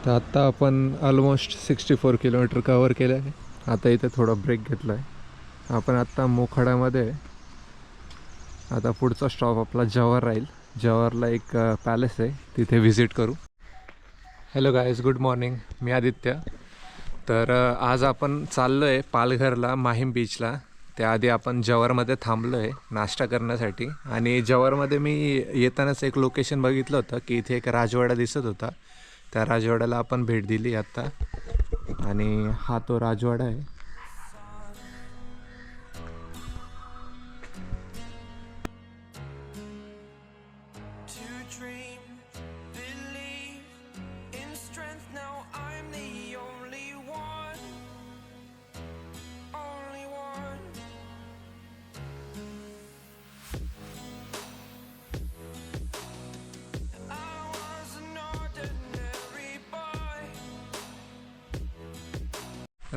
तर आत्ता आपण ऑलमोस्ट 64 किलोमीटर कवर केलं आहे. आता इथे थोडा ब्रेक घेतला आहे. आपण आत्ता मोखाड्यामध्ये आहे. आता पुढचा स्टॉप आपला जव्हार राहील. जव्हारला एक पॅलेस आहे, तिथे व्हिजिट करू. Hello guys, good morning. मी आदित्य. तर आज आपण चाललो आहे पालघरला, माहीम बीचला. त्याआधी आपण जव्हारमध्ये थांबलो आहे नाश्ता करण्यासाठी. आणि जव्हारमध्ये मी येतानाच एक लोकेशन बघितलं होतं की इथे एक राजवाडा दिसत होता. त्या राजवाड्याला आपण भेट दिली आत्ता. आणि हा तो राजवाडा आहे.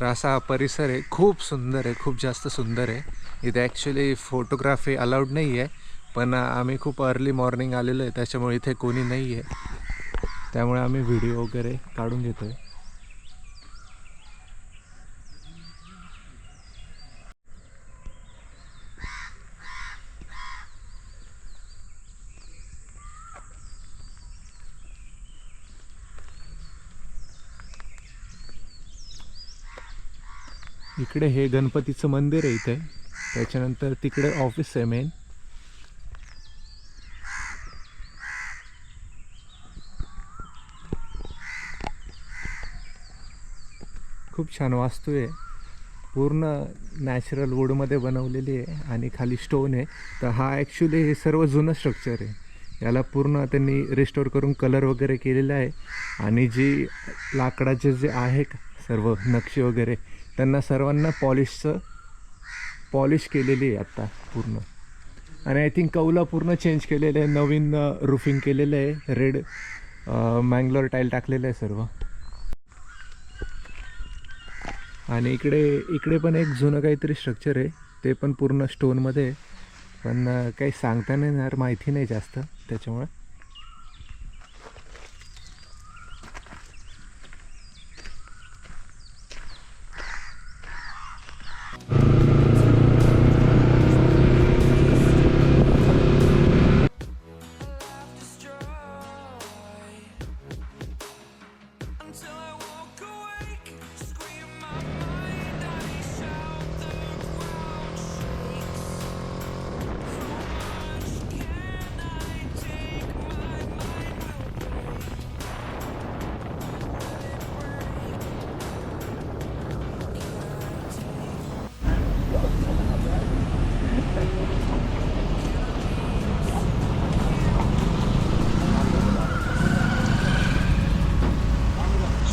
असा हा परिसर आहे, खूप सुंदर आहे, खूप जास्त सुंदर आहे. इथे ॲक्च्युली फोटोग्राफी अलाउड नाही आहे, पण आम्ही खूप अर्ली मॉर्निंग आलेलो आहे, त्याच्यामुळे इथे कोणी नाही आहे. त्यामुळे आम्ही व्हिडिओ वगैरे काढून घेतो आहे. इकडे हे गणपतीचं मंदिर आहे इथे. त्याच्यानंतर तिकडे ऑफिस आहे मेन. खूप छान वास्तू आहे, पूर्ण नॅचरल वूडमध्ये बनवलेली आहे आणि खाली स्टोन आहे. तर हा ॲक्च्युली हे सर्व जुनं स्ट्रक्चर आहे. याला पूर्ण त्यांनी रिस्टोर करून कलर वगैरे केलेला आहे. आणि जी लाकडाचे जे आहे सर्व नक्षी वगैरे, त्यांना सर्वांना पॉलिश केलेली आहे आत्ता पूर्ण. आणि आय थिंक कौला पूर्ण चेंज केलेलं आहे, नवीन रूफिंग केलेलं आहे, रेड मँगलोर टाईल टाकलेलं आहे सर्व. आणि इकडे पण एक जुनं काहीतरी स्ट्रक्चर आहे, ते पण पूर्ण स्टोनमध्ये आहे. पण काही सांगता नाही येणार, माहिती नाही जास्त त्याच्यामुळे.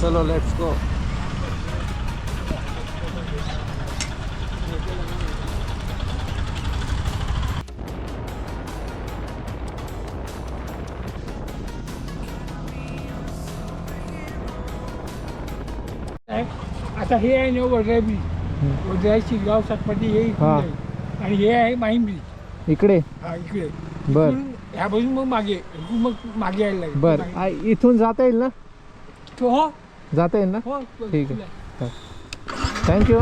चलो लेट्स गो. आता हे आहे ना वडराई बीच, वडराई शिरगाव सातपाटी हे इकडे हा. आहे. आणि हे आहे माहीम बीच. इकडे हा इकडे. बर. इकडून ह्या बाजून मग मागे यायला लागेल. बर. इथून जाता येईल ना? तो हो जाता येईल ना? हो ठीक आहे. थँक्यू.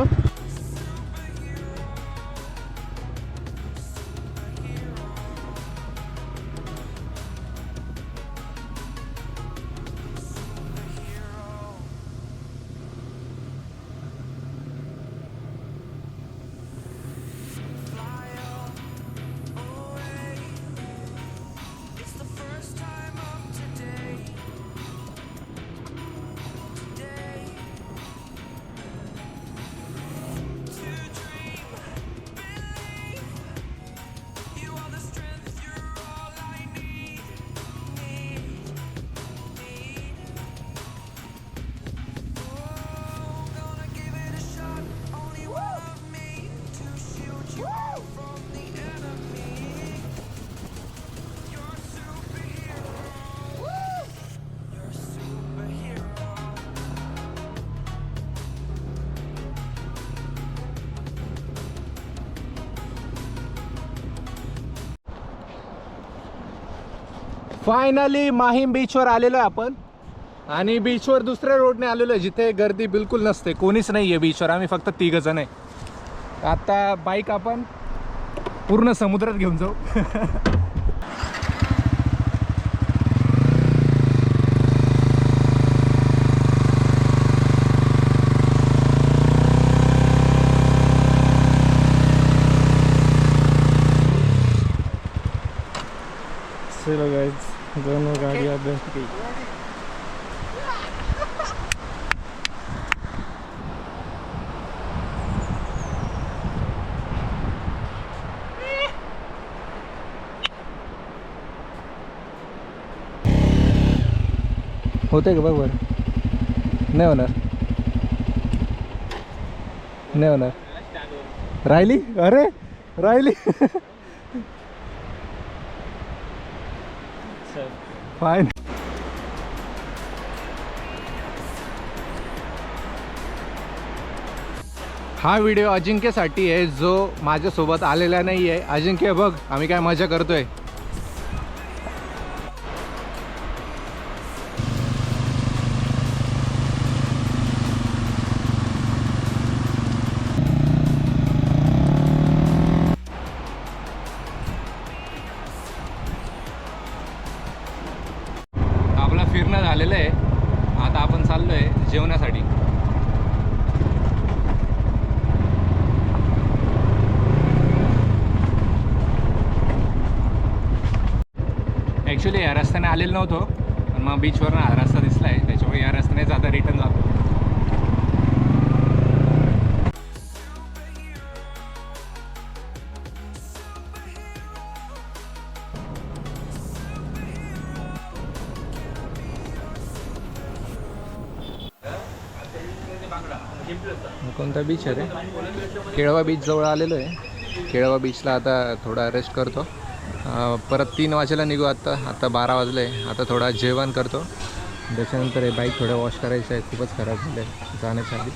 फायनली माहीम बीचवर आलेलो आहे आपण. आणि बीचवर दुसऱ्या रोडने आलेलो आहे जिथे गर्दी बिलकुल नसते, कोणीच नाही आहे बीचवर, आम्ही फक्त 3 जण आहे. आता बाईक आपण पूर्ण समुद्रात घेऊन जाऊ. चलो गाइस, दोनों गाड़ियाँ बैठ गई. होते का बघ बरं. नाही होणार, नाही होणार. राहिली, अरे राहिली. फाईन. हा व्हिडिओ अजिंक्यसाठी आहे जो माझ्यासोबत आलेला नाही आहे. अजिंक्य बघ आम्ही काय मजा करतोय. आपला फिरणं झालेलं आहे, आता आपण चाललो आहे जेवणासाठी. ॲक्च्युली या रस्त्याने आलेलो नव्हतो, पण मग बीचवरून हा रस्ता दिसला आहे, त्याच्यामुळे या रस्त्याने जाता रिटर्न जातो. कोणता बीच आहे रे? केळवा बीच जवळ आलेलो आहे. केळवा बीचला आता थोडा रेस्ट करतो, परत 3 वाजेला निघू. आता 12 वाजले. आता थोडा जेवण करतो, त्याच्यानंतर हे बाईक थोडं वॉश करायचं आहे, खूपच खराब झालं आहे जाण्याच्या आधी.